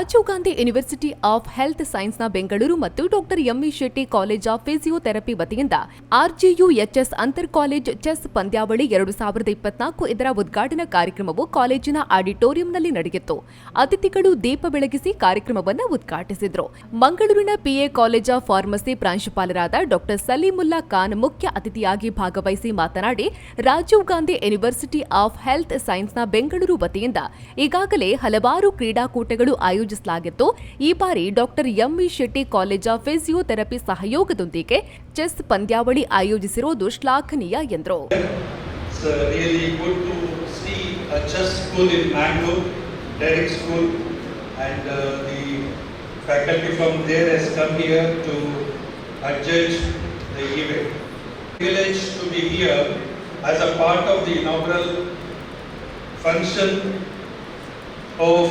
Rajiv Gandhi university of health ಸೈನ್ಸ್ನ ಬೆಂಗಳೂರು ಮತ್ತು doctor M E Shetty college of physiotherapy ವತಿಯಿಂದ ಆರ್ಜಿಯುಎಚ್ಎಸ್ ಅಂತರ್ ಕಾಲೇಜ್ ಚೆಸ್ ಪಂದ್ಯಾವಳಿ 2024 ಇದರ ಉದ್ಘಾಟನಾ ಕಾರ್ಯಕ್ರಮವು ಕಾಲೇಜಿನ ಆಡಿಟೋರಿಯಂನಲ್ಲಿ ನಡೆಯಿತು. ಅತಿಥಿಗಳು ದೀಪ ಬೆಳಗಿಸಿ ಕಾರ್ಯಕ್ರಮವನ್ನು ಉದ್ಘಾಟಿಸಿದರು. ಮಂಗಳೂರಿನ ಪಿಎ ಕಾಲೇಜ್ ಆಫ್ ಫಾರ್ಮಸಿ ಪ್ರಾಂಶುಪಾಲರಾದ ಡಾಕ್ಟರ್ ಸಲೀಮುಲ್ಲಾ ಖಾನ್ ಮುಖ್ಯ ಅತಿಥಿಯಾಗಿ ಭಾಗವಹಿಸಿ ಮಾತನಾಡಿ, Rajiv Gandhi university of health ಸೈನ್ಸ್ನ ಬೆಂಗಳೂರು ವತಿಯಿಂದ ಈಗಾಗಲೇ ಹಲವಾರು ಕ್ರೀಡಾಕೂಟಗಳು ಆಯೋಜಿಸಲಾಗಿತ್ತು. ಈ ಬಾರಿ doctor M E Shetty college of physiotherapy ಸಹಯೋಗದೊಂದಿಗೆ ಚೆಸ್ ಪಂದ್ಯಾವಳಿ ಆಯೋಜಿಸಿರುವುದು ಶ್ಲಾಘನೀಯ ಎಂದರು. Faculty from there has come here to adjudge the event. Privileged to be here as a part of the inaugural function of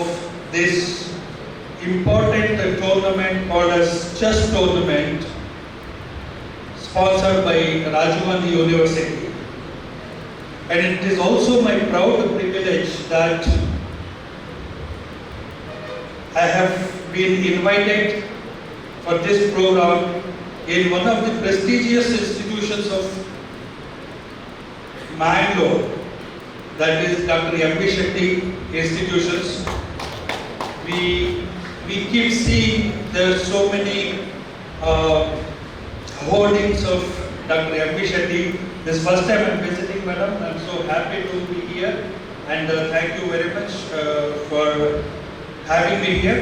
this important tournament called as chess tournament, sponsored by Rajiv Gandhi University. And it is also my proud privilege that I have been invited for this program in one of the prestigious institutions of Mangalore, that is Dr. M.B. Shetty Institutions. We keep seeing there are so many hoardings of Dr. M.B. Shetty. This first time I am visiting, madam. I am so happy to be here, and thank you very much for having me here.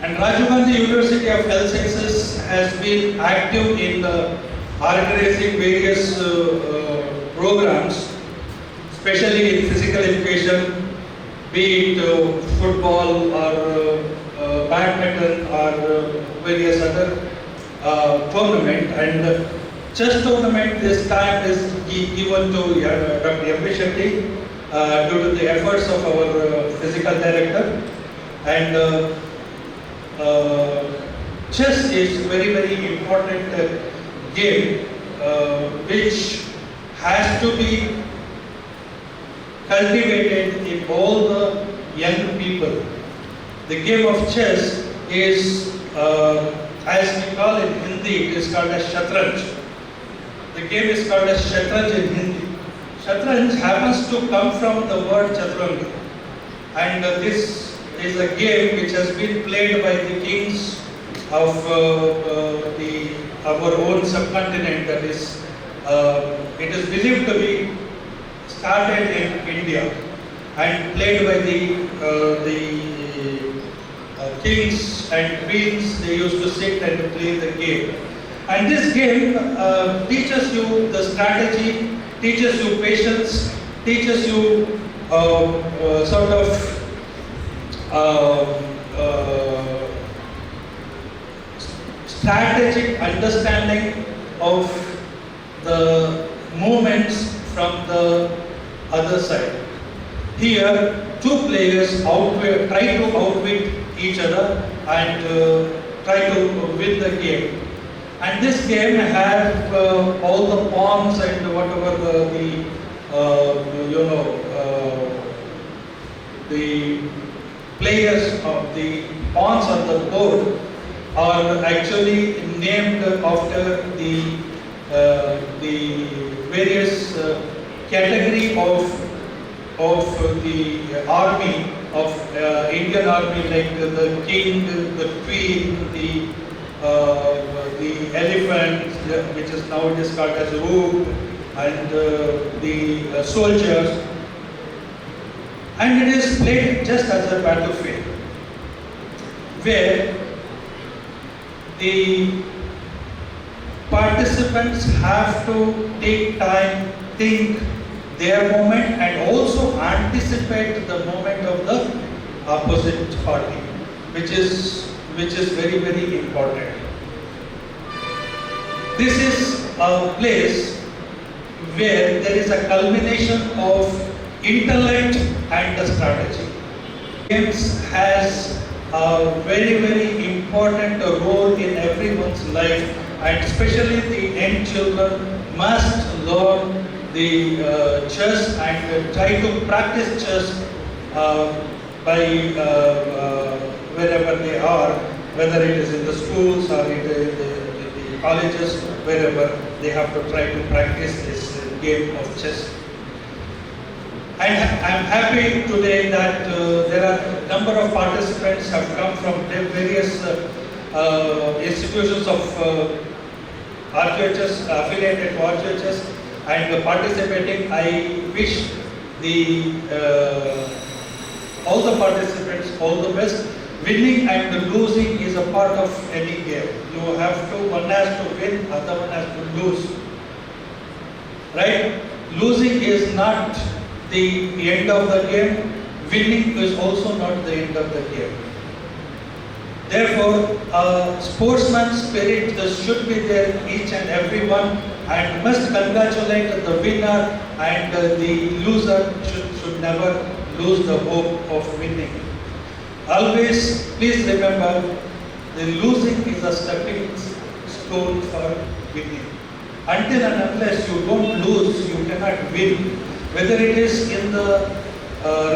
And Rajiv Gandhi University of Health Sciences has been active in organizing various programs, especially in physical education, be it football or badminton or various other tournament. And chess tournament this time is given to Dr. M.B. Shetty due to the efforts of our physical director. And chess is very important game which has to be cultivated in all the young people. The game of chess is, as we call it in Hindi, it is called as Shatranj. The game is called as Shatranj in Hindi. Shatranj happens to come from the word Chaturanga, and this is a game which has been played by the kings of our own subcontinent. That is, it is believed to be started in India and played by the kings and queens. They used to sit and play the game. And this game teaches you the strategy, teaches you patience, teaches you sort of strategic understanding of the movements from the other side. Here, two players try to outwit each other and try to win the game. And this game has all the pawns and whatever the players of the pawns on the board are actually named after the various category of the army of Indian army, like the king, the queen, the elephant, which is nowadays called as rook, and the soldiers. And it is played just as a battlefield, where the participants have to take time, think their moment, and also anticipate the moment of the opposite party, which is very important. This is a place where there is a culmination of intellect and the strategy. Games has a very important role in everyone's life, and especially the young children must learn the chess and try to practice chess by wherever they are, whether it is in the schools or in the colleges, wherever they have to try to practice this game of chess. And I'm happy today that there are a number of participants have come from various institutions of RQHS, affiliated to RQHS, and participating. I wish all the participants all the best. Winning and losing is a part of any game. You have to, one has to win, other one has to lose. Right? Losing is not the end of the game. Winning is also not the end of the game. Therefore, sportsman's spirit should be there each and every one, and must congratulate the winner, and the loser should never lose the hope of winning. Always, please remember, the losing is a stepping stone for winning. Until and unless you don't lose, you cannot win. Whether it is in the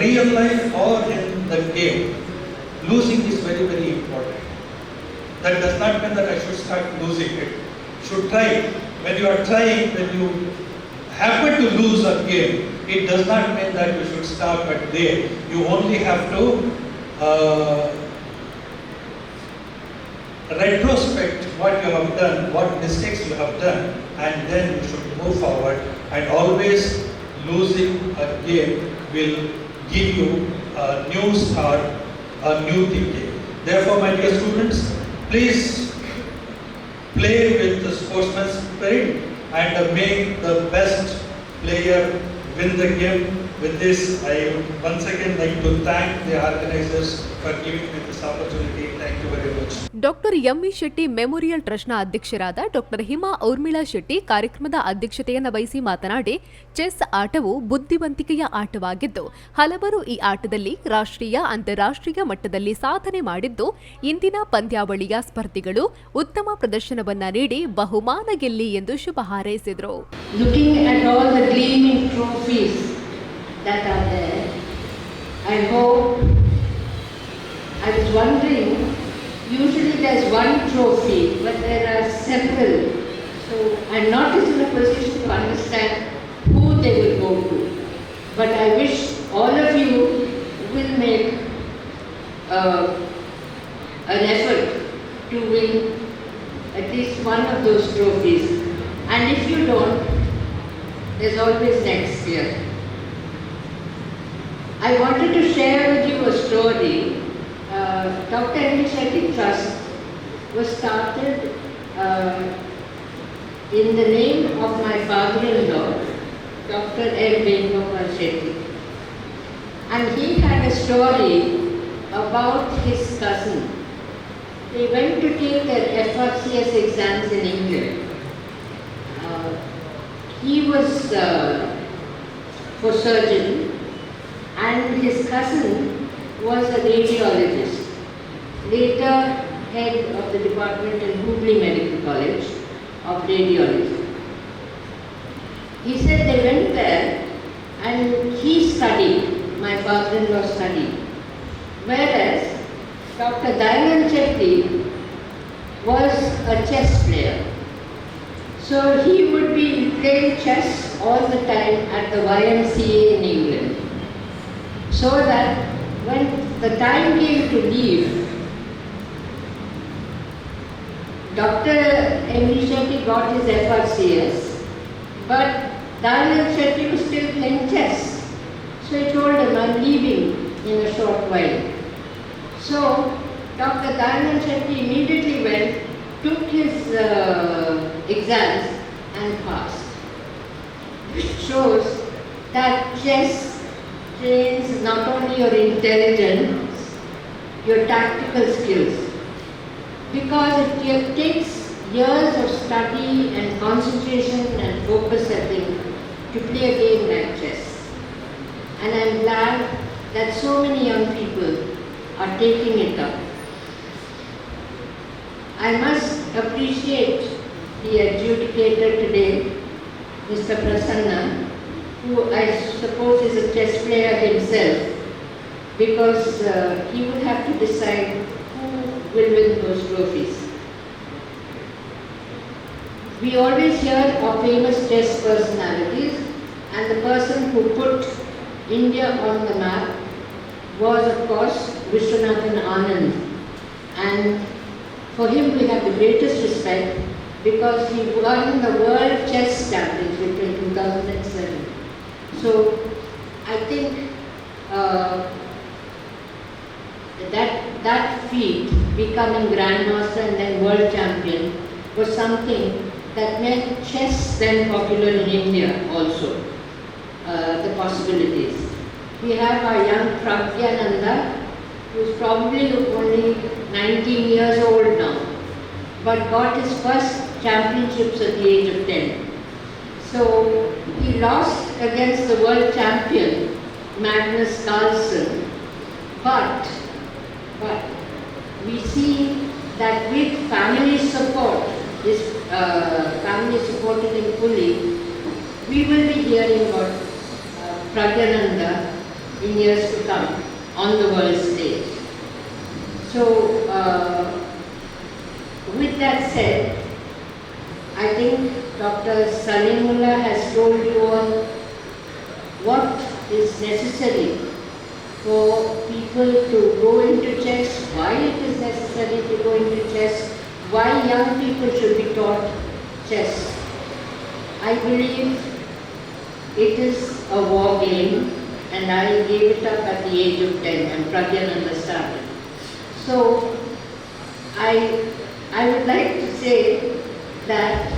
real life or in the game, losing is very, very important. That does not mean that I should start losing it. Should try. When you are trying, when you happen to lose a game, it does not mean that you should stop at there. You only have to retrospect what you have done, what mistakes you have done, and then you should move forward. And always losing a game will give you a new start, a new thinking. Therefore, my dear students, please play with the sportsman's spirit and make the best player win the game. With this, I would once again like to thank the organizers for giving me this opportunity. Thank you very much. Doctor M E Shetty memorial ಟ್ರಸ್ಟ್ನ ಅಧ್ಯಕ್ಷರಾದ doctor Hima Urmila Shetty ಕಾರ್ಯಕ್ರಮದ ಅಧ್ಯಕ್ಷತೆಯನ್ನು ವಹಿಸಿ ಮಾತನಾಡಿ, chess ಆಟವು ಬುದ್ಧಿವಂತಿಕೆಯ ಆಟವಾಗಿದ್ದು ಹಲವರು ಈ ಆಟದಲ್ಲಿ ರಾಷ್ಟ್ರೀಯ ಅಂತಾರಾಷ್ಟ್ರೀಯ ಮಟ್ಟದಲ್ಲಿ ಸಾಧನೆ ಮಾಡಿದ್ದು ಇಂದಿನ ಪಂದ್ಯಾವಳಿಯ ಸ್ಪರ್ಧಿಗಳು ಉತ್ತಮ ಪ್ರದರ್ಶನವನ್ನ ನೀಡಿ ಬಹುಮಾನ ಗೆಲ್ಲಿ ಎಂದು ಶುಭ ಹಾರೈಸಿದರು. That are there. I hope, I was wondering, usually there's one trophy, but there are several. So I'm not in a position to understand who they will go to. But I wish all of you will make an effort to win at least one of those trophies. And if you don't, there's always next year. I wanted to share with you a story. Dr. M.V. Shetty Trust was started in the name of my father-in-law, Dr. M. Venugopal Shetty. And he had a story about his cousin. They went to take their FRCS exams in England. He was for surgery, and his cousin was a radiologist, later head of the department in Hooghly Medical College of Radiology. He said they went there and he studied, my father-in-law studied, whereas Dr. Dayanand Shetty was a chess player. So he would be playing chess all the time at the YMCA in England. So that when the time came to leave, Dr. M.V. Shetty got his FRCS, but Dayanand Shetty was still playing chess. So he told him, I'm leaving in a short while. So Dr. Dayanand Shetty immediately went, took his exams and passed. Which shows that chess trains not only your intelligence, your tactical skills, because it takes years of study and concentration and focus setting to play a game like chess. And I'm glad that so many young people are taking it up. I must appreciate the adjudicator today, Mr. Prasanna, who I suppose is a chess player himself, because he would have to decide who will win those trophies. We always hear of famous chess personalities, and the person who put India on the map was, of course, Vishwanathan Anand. And for him we have the greatest respect because he won the World Chess Championship in 2007. So I think that feat, becoming Grandmaster and then World Champion, was something that made chess then popular in India also, the possibilities. We have our young Pragyananda, who is probably only 19 years old now, but got his first championships at the age of 10. So he lost against the world champion, Magnus Carlsen, but we see that with family support, his family supported him fully, we will be hearing about Pragyananda in years to come on the world stage. So with that said, I think Dr. Salimullah has told you all what is necessary for people to go into chess, why it is necessary to go into chess, why young people should be taught chess. I believe it is a war game, and I gave it up at the age of 10 and Pragyananda started. So I would like to say that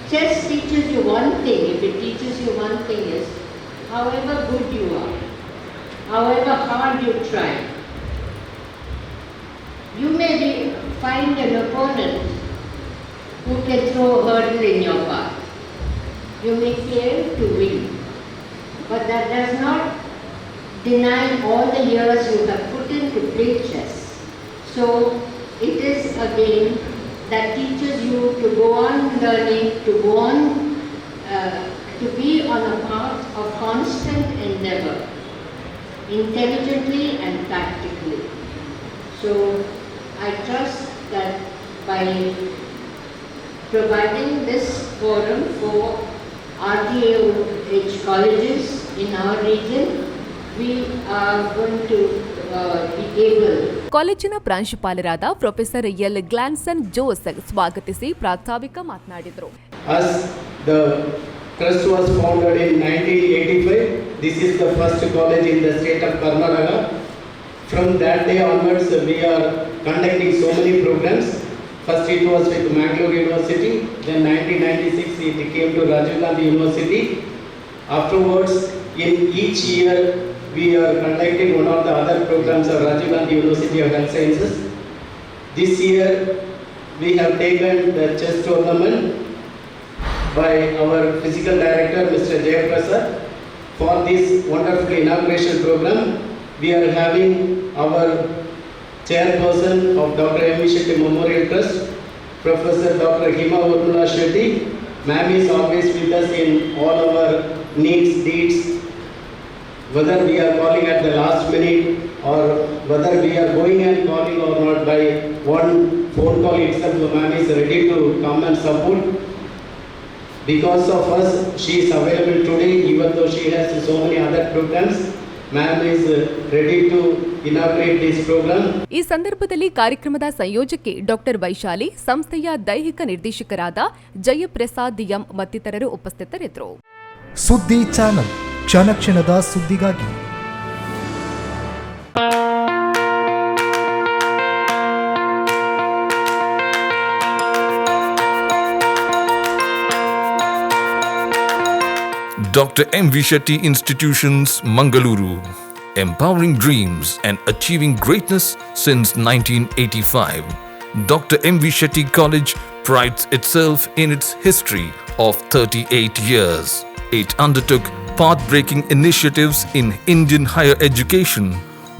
chess teaches you one thing. If it teaches you one thing is, however good you are, however hard you try, you may find an opponent who can throw a hurdle in your path. You may fail to win, but that does not deny all the years you have put in to play chess. So it is a game that teaches you to go on learning, to go on, to be on a path of constant endeavor, intelligently and tactically. So I trust that by providing this forum for RTH colleges in our region, we are going to be able. ಕಾಲೇಜಿನ ಪ್ರಾಂಶುಪಾಲರಾದ professor L ಗ್ಲಾನ್ಸನ್ Jose ಸ್ವಾಗತಿಸಿ ಪ್ರಾಸ್ತಾವಿಕ ಮಾತನಾಡಿದರು. As the trust was founded in 1985, this is the first college in the state of Karnataka. From that day onwards, we are conducting so many programs. First it was with Mangalore University, then 1996 it came to Rajiv Gandhi University. Afterwards, in each year, we are conducting one of the other programs of Rajiv Gandhi University of Health Sciences. This year, we have taken the chess tournament by our physical director, Mr. Jayaprasad. For this wonderful inauguration program, we are having our chairperson of Dr. M.V. Shetty Memorial Trust, Professor Dr. Hima Urmila Shetty. Ma'am is always with us in all our needs, deeds. Whether we are calling at the last minute or whether we are going and calling or not, by one phone call itself, ma'am is ready to come and support. Because of us, she is available today, even though she has so many other programs. Ma'am is ready to inaugurate this program. ಈ ಸಂದರ್ಭದಲ್ಲಿ ಕಾರ್ಯಕ್ರಮದ ಸಂಯೋಜಕಿ doctor Vaishali, ಸಂಸ್ಥೆಯ ದೈಹಿಕ ನಿರ್ದೇಶಕರಾದ Jayaprasad M ಮತ್ತಿತರರು ಉಪಸ್ಥಿತರಿದ್ದರು. ಸುದ್ದಿ channel, ಕ್ಷಣ ಕ್ಷಣದ ಸುದ್ದಿಗಾಗಿ. Dr. M.V. Shetty Institutions, Mangaluru. Empowering dreams and achieving greatness since 1985. Dr. M.V. Shetty College prides itself in its history of 38 years. It undertook path-breaking initiatives in Indian higher education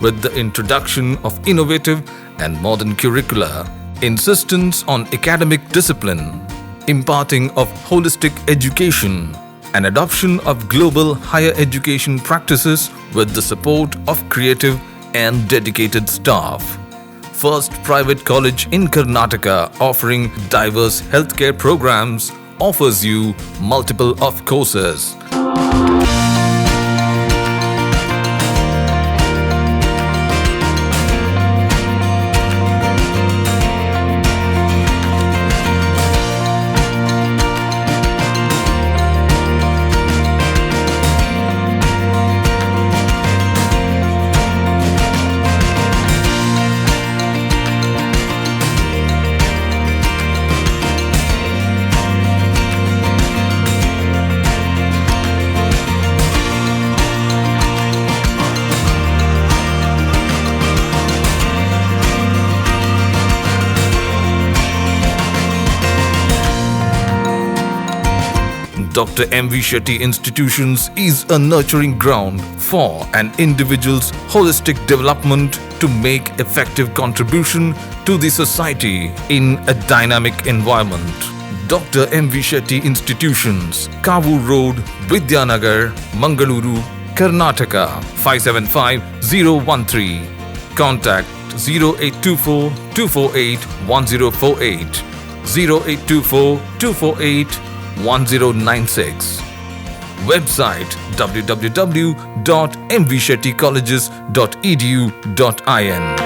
with the introduction of innovative and modern curricula, insistence on academic discipline, imparting of holistic education, and adoption of global higher education practices with the support of creative and dedicated staff. First private college in Karnataka offering diverse healthcare programs offers you multiple of courses. Dr. M.V. Shetty Institutions is a nurturing ground for an individual's holistic development to make effective contribution to the society in a dynamic environment. Dr. M.V. Shetty Institutions, Kavu Road, Vidyanagar, Mangaluru, Karnataka 575013. Contact 0824 248 1048, 0824 248 1096. Website www.mvshettycolleges.edu.in.